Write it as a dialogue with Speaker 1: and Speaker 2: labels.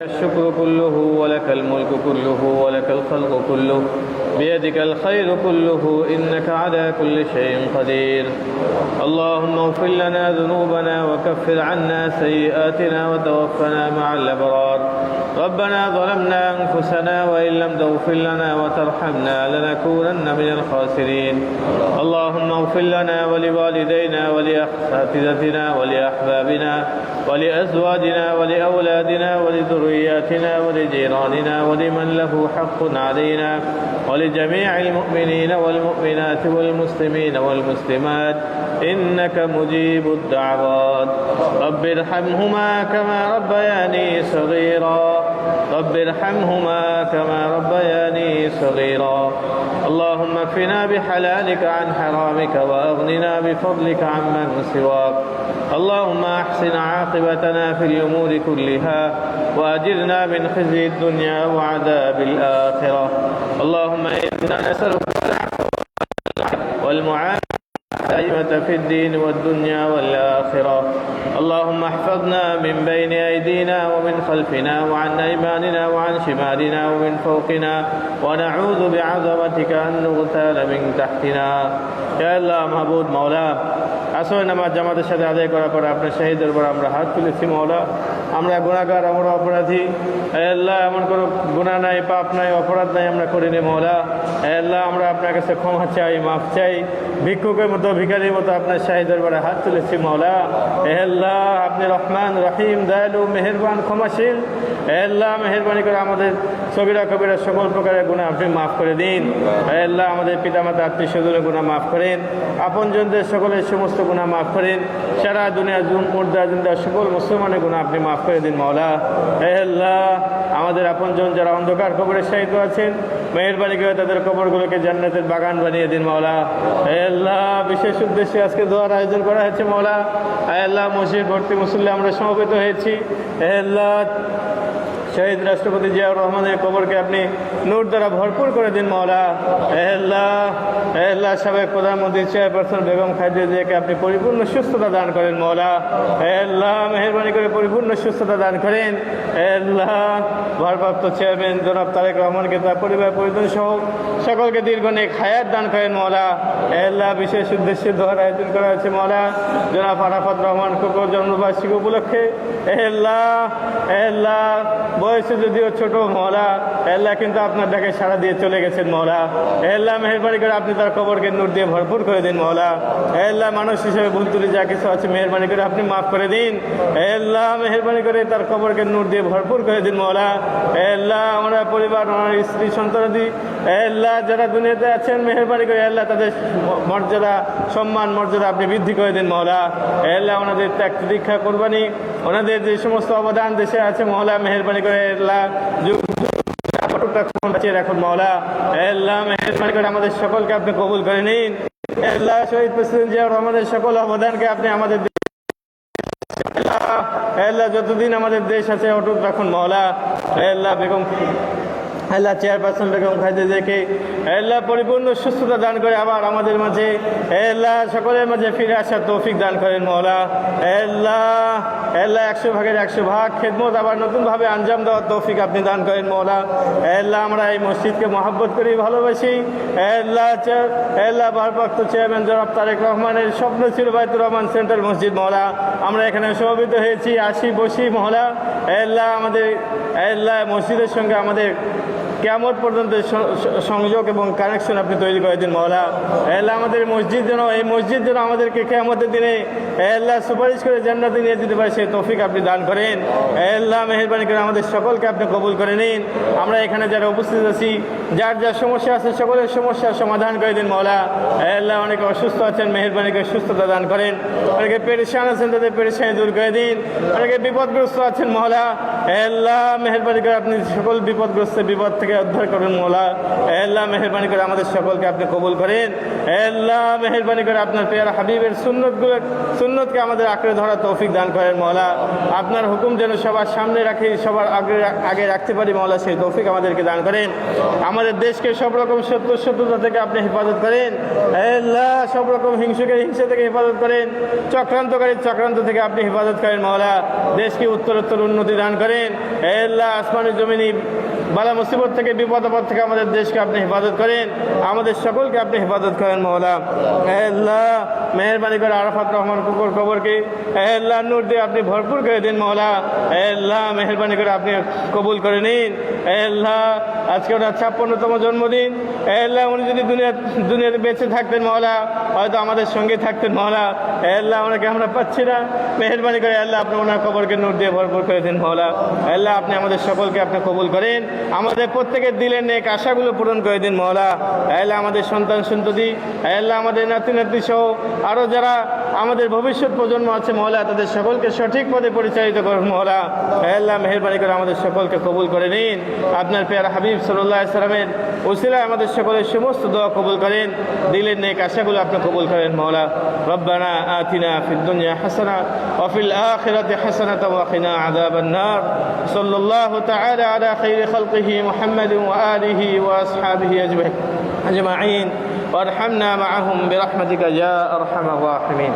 Speaker 1: الشكر كله ولك الملك كله ولك الخلق كله بيدك الخير كله إنك على كل شيء قدير. اللهم اغفر لنا ذنوبنا وكفر عنا سيئاتنا وتوفنا مع الأبرار. ربنا ظلمنا أنفسنا وإن لم تغفر لنا وترحمنا لنكونن من الخاسرين. اللهم اغفر لنا ولوالدينا ولأساتذتنا ولأحبابنا ولأزواجنا ولأولادنا ولذرياتنا ولجيراننا ولمن له حق علينا ولجميع المؤمنين والمؤمنات والمسلمين والمسلمات إنك مجيب الدعوات. رب ارحمهما كما ربياني صغيرا. رب ارحمهما كما ربياني صغيرا. اللهم اكفنا بحلالك عن حرامك وأغننا بفضلك عمن سواك. اللهم أحسن عاقبتنا في الأمور كلها وأجرنا من خزي الدنيا وعذاب الآخرة. اللهم إنا نسألك العفو والمعافاة الدائمة في الدين والدنيا والآخرة. اللهم احفظنا من بين أيدينا ومن خلفنا وعن أيماننا وعن شمالنا ومن فوقنا ونعوذ بعظمتك أن نغتال من تحتنا. يا الله মাহবুব মাওলা, আসর নামাজ জামাতের সাথে আদায় করার পর আপনার শহীদের উপর আমরা হাত তুলেছি মাওলা। আমরা গুনাহগার, আমরা অপরাধী। হে আল্লাহ, এমন কোনো গুনাহ নাই, পাপ নাই, অপরাধ নাই আমরা করিনি মাওলা। হে আল্লাহ, আমরা আপনার কাছে ক্ষমা চাই, মাফ চাই। ভিক্ষুকের মতো, ভিখারির মতো আপনার শহীদের উপর হাত তুলেছি মাওলা। হে আল্লাহ, আপনি রহমান রহিম, দয়ালু, মেহেরবান, ক্ষমাশীল। হে আল্লাহ, মেহেরবানি করে আমাদের সগীরা কবিরা সকল প্রকারের গুনাহ আপনি মাফ করে দিন। হে আল্লাহ, আমাদের পিতামাতা আত্মীয় স্বজনের গুনাহ মাফ করেন। আপনজনদের সকলের সমস্ত গুনাহ মাফ করেন। সারা দুনিয়ার মুর্দা জিন্দা সকল মুসলমানের গুনাহ আপনি মাফ করে দিন মাওলা। হে আল্লাহ, আমাদের আপনজন যারা অন্ধকার কবরে শায়িত আছেন, মেহেরবানি করে তাদের কবরগুলোকে জান্নাতের বাগান বানিয়ে দিন মাওলা। হে আল্লাহ, বিশেষ উদ্দেশ্যে আজকে দোয়ার আয়োজন করা হয়েছে মাওলা। হে আল্লাহ, মসজিদ ভর্তি মুসল্লি আমরা সমবেত হয়েছি। হে আল্লাহ, শহীদ রাষ্ট্রপতি জিয়াউর রহমানের কবরকে আপনি নূর দ্বারা ভরপুর করে দিন মাওলা। হে আল্লাহ, হে আল্লাহ, সাবেক প্রধানমন্ত্রী চেয়ারপারসন বেগম খালেদা জিয়াকে আপনি পরিপূর্ণ সুস্থতা দান করেন মাওলা। হে আল্লাহ, মেহেরবানি করে পরিপূর্ণ সুস্থতা দান করেন। হে আল্লাহ, ভারপ্রাপ্ত চেয়ারম্যান জনাব তারেক রহমানকে তার পরিবার পরিজন সহ সকলকে দীর্ঘ নেক হায়াত দান করেন মাওলা। হে আল্লাহ, বিশেষ উদ্দেশ্যে দোয়ার আয়োজন করা হয়েছে মাওলা। জনাব আরাফাত রহমান কোকোর জন্মবার্ষিকী উপলক্ষে হে আল্লাহ, হে আল্লাহ, বয়সে যদিও ছোট মাওলা, আল্লাহ কিন্তু আপনার ডাকে সাড়া দিয়ে চলে গেছেন মাওলা। আল্লাহ, মেহেরবানি করে আপনি তার কবরকে নূর দিয়ে ভরপুর করে দিন মাওলা। আল্লাহ, মানুষ হিসেবে ভুল ত্রুটি যা কিছু আছে মেহেরবানি করে আপনি মাফ করে দিন। আল্লাহ, মেহেরবানি করে তার কবরকে নূর দিয়ে ভরপুর করে দিন মাওলা। আল্লাহ, আমরা পরিবার, আমার স্ত্রী, সন্তানাদি আল্লাহ যারা দুনিয়াতে আছেন, মেহেরবানি করে আল্লাহ তাদের মর্যাদা, সম্মান, মর্যাদা আপনি বৃদ্ধি করে দিন মাওলা। আল্লাহ, ওনাদের ত্যাগ দীক্ষা, কোরবানি, ওনাদের যে সমস্ত অবদান দেশে আছে মাওলা, মেহেরবানি করে আল্লাহ বাঁচিয়ে রাখুন মাওলা। আল্লাহ, মেহেরবানি করে আমাদের সকলকে আপনি কবুল করে নিন। আল্লাহ, শহীদ প্রেসিডেন্ট জিয়াউর রহমানের সকল অবদানকে আপনি আমাদের আল্লাহ যতদিন আমাদের দেশ আছে অটুট রাখুন মাওলা। আল্লাহ, বেগম আল্লাহ চেয়ারপারসন বেগম খালেদা জিয়াকে আল্লাহ পরিপূর্ণ সুস্থতা দান করে আবার আমাদের মাঝে আল্লাহ সকলের মাঝে ফিরে আসার তৌফিক দান করেন মাওলা। আল্লাহ, আল্লাহ 100 ভাগের 100 ভাগ খেদমত আবার নতুনভাবে আঞ্জাম দেওয়ার তৌফিক আপনি দান করেন মাওলা। আল্লাহ, আমরা এই মসজিদকে মহব্বত করি, ভালোবাসি। আল্লাহ, আল্লাহ, ভারপ্রাপ্ত চেয়ারম্যান জনাব তারেক রহমানের স্বপ্ন ছিল বাইতুর রহমান সেন্ট্রাল মসজিদ মাওলা। আমরা এখানে সমবেত হয়েছি, আসি, বসি মাওলা। আল্লাহ, আমাদের আল্লাহ মসজিদের সঙ্গে আমাদের কিয়ামত পর্যন্ত সংযোগ এবং কানেকশন আপনি তৈরি করে দিন মাওলা। আল্লাহ, আমাদের মসজিদ যেন, এই মসজিদ যেন আমাদেরকে কিয়ামতের দিনে আল্লাহ সুপারিশ করে জান্নাতে নিয়ে যেতে পারে সেই তৌফিক আপনি দান করেন। আল্লাহ, মেহেরবানি করে আমাদের সকলকে আপনি কবুল করে নিন। আমরা এখানে যারা উপস্থিত আছি, যার যা সমস্যা আছে সকলের সমস্যার সমাধান করে দিন মাওলা। আল্লাহ, অনেকে অসুস্থ আছেন, মেহেরবানি করে সুস্থতা দান করেন। অনেকে পেরেশান আছেন, তাদের পেরেশানি দূর করে দিন। অনেকে বিপদগ্রস্ত আছেন মাওলা। আল্লাহ, মেহেরবানি করে আপনি সকল বিপদগ্রস্ত বিপদ থেকে থেকে উদ্ধার করুন মওলা। আল্লাহ মেহেরবানি করে আমাদের সকলকে আপনি কবুল করেন। আল্লাহ মেহেরবানি করে আপনার পেয়ারা হাবিবের সুন্নতকে আমাদের আঁকড়ে ধরার তৌফিক দান করেন মওলা। আপনার হুকুম যেন সবার সামনে রাখি, সবার আগে রাখতে পারি মওলা, সেই তৌফিক আমাদেরকে দান করেন। আমাদের দেশকে সব রকম শত্রুতা থেকে আপনি হেফাজত করেন। আল্লাহ সব রকম হিংসা থেকে হেফাজত করেন। চক্রান্তকারী চক্রান্ত থেকে আপনি হেফাজত করেন মওলা। দেশকে উত্তরোত্তর উন্নতি দান করেন। আল্লাহ আসমানি জমিনি বালা মুসিবত থেকে, বিপদ আপদ থেকে আমাদের দেশকে আপনি হেফাজত করেন। আমাদের সকলকে আপনি হেফাজত করেন মওলা। আল্লাহ মেহেরবানি করে আরাফাত রহমান কুকুর কবরকে আল্লাহ নূর দিয়ে আপনি ভরপুর করে দিন মওলা। আল্লাহ মেহেরবানি করে আপনি কবুল করে নিন। আল্লাহ আজকে ওনার 56তম জন্মদিন। আল্লাহ উনি যদি দুনিয়াতে বেঁচে থাকতেন মওলা, হয়তো আমাদের সঙ্গে থাকতেন মওলা। আল্লাহ ওনাকে আমরা পাচ্ছি না। মেহেরবানি করে আল্লাহ আপনি ওনার কবরকে নূর দিয়ে ভরপুর করে দিন মওলা। আল্লাহ আপনি আমাদের সকলকে আপনি কবুল করেন। আমাদের প্রত্যেকের দিলের নেক আশাগুলো পূরণ করে দিন মওলা। আল্লাহ আমাদের সন্তান সন্ততি, আল্লাহ আমাদের নাতি নাতনি সহ আরও যারা আমাদের ভবিষ্যৎ প্রজন্ম আছে মওলা, তাদের সকলকে সঠিক পথে পরিচালিত করুন মওলা। আল্লাহ মেহেরবানি করে আমাদের সকলকে কবুল করে নিন। আপনার পেয়ারা হাবিব সাল্লাল্লাহু আলাইহি সাল্লামের উসিলায় আমাদের সকলের সমস্ত দোয়া কবুল করেন। দিলের নেক আশাগুলো আপনি কবুল করেন মওলা। রব্বানা আতিনা ফিদ দুনিয়া হাসানা ওয়া ফিল আখিরাতি হাসানাতাও ওয়া কিনা আযাবান নার। সাল্লাল্লাহু তাআলা আলা খাইরি খালকিহি মুহাম্মাদিন ওয়া আলিহি ওয়া আসহাবিহি আজমাইন ওয়ারহামনা মাআহুম বিরহমাতিকা ইয়া আরহামার রাহিমিন।